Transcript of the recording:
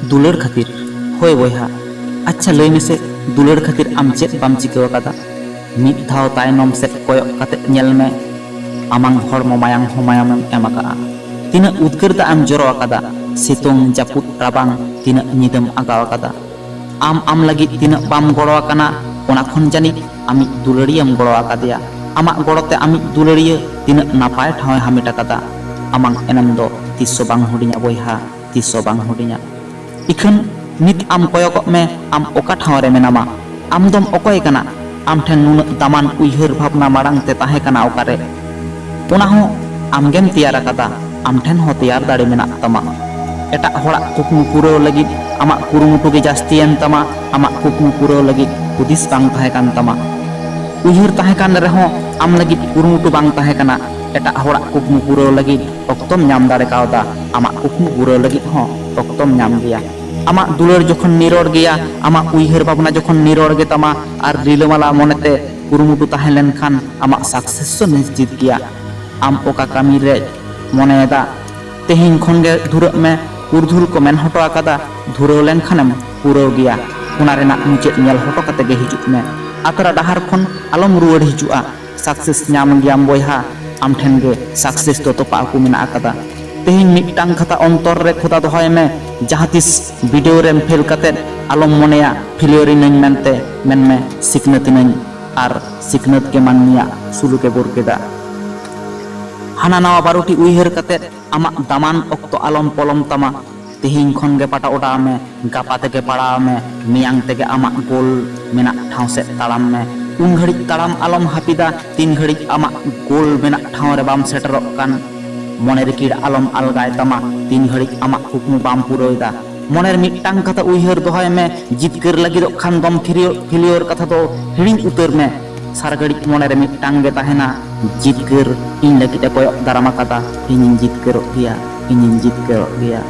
दुलर खातिर होय बयहा अच्छा लय मेसे दुलर खातिर आम चेत बाम चिकाव कादा मिद धाव तायनम सेद कोयक काते नेल मे आमांग हड़मो मायांग हो मायामेम एम आकाआ तिना उद्गार दा आम जरो आकादा सितोंग जापुद राबांग तिना निदम आगाव आकादा आम लगी तिना बाम गड़ो आकाना ओना खन जानी आमी दुलरियम गड़ो आकादिया आमाग गड़ोते आमी दुलरिया तिना नापाय ठावे हामिट आकादा आमांग एनम दो तिस्सो बांग हुडिnya बयहा तिस्सो बांग हुडिnya इखन नित आम कोयक मे आम ओका ठावरे मेनामा आम दम अकय काना आम ठेन नुन दामान उइहर भावना मारांग ते ताहे काना ओकारे ओना हो आमगेम तैयार आकादा आम ठेन हो तैयार दाड़े मेना तमा एटा होड़ा कुकमु पुराव लगिद आमा कुरुमुटु गे जास्तियन तमा आमा कुकमु पुराव लगिद हुदिस बांग ताहे कान तमा उइहर ताहे कान रेहो आम लगिद कुरुमुटु बांग ताहे काना एटा होड़ा कुकमु पुराव लगिद अक्तम नाम दाड़े कावदा आमा कुकमु पुराव लगिद हो अक्तम नाम गया आमा दुलर जखन निरोड़ गया आमा उइहर भावना जखन निरोड़ गे तमा आर रिलामाला मनेते कुरुमुटु ताहे लेनखान आमा सक्सेस निश्चित गया आम ओका कामी रे मनेदा तेहिन खन गे धुरक मे पुरधुल को मेन हटो आकादा धुराव लेनखानेम पुराव गया ओना रेना मुचेद नेल हटो काते गे हिजुक मे आतरा डाहार खन आलम रुवाड़ हिजुआ सक्सेस नाम गयाम बयहा आम ठेन गे सक्सेस तो तोपा को मेना आकादा तेहिन मिटटांग कथा अंतर रे खुदा दोहाय मे जहातिस वीडियो रेम फेल काते आलम मनेया फेलियर नई मेनते मेनमे सिकनत नई आर सिकनत के मानिया सुलुके बोरकेदा हाना नावा बारोटी उइहर काते आमा दामान अक्तो आलम पलम तमा तेहिन खन गे पाटा ओडा मे गापा तेगे पड़ा मे मियांग तेगे आमा गोल मेना ठाव से तालाम मे उन घड़ी तालाम आलम हापिदा तीन घड़ी आमा गोल मेना ठाव रे बाम सेटरक कान मनेर कीड़ आलम अलगाय तमा तीन घड़ी आमा कुकमु बाम पुरोयदा मनेर मिटटांग कथा उइहर दोहाय मे जितकर लगिद खान दम फेलियर कथा दो हिड़िंग उतर मे सार घड़ी मनेर मिटटांग गे ताहेना जितकर इन लगिद कोयक दाराम आकादा इनिन जितकर गया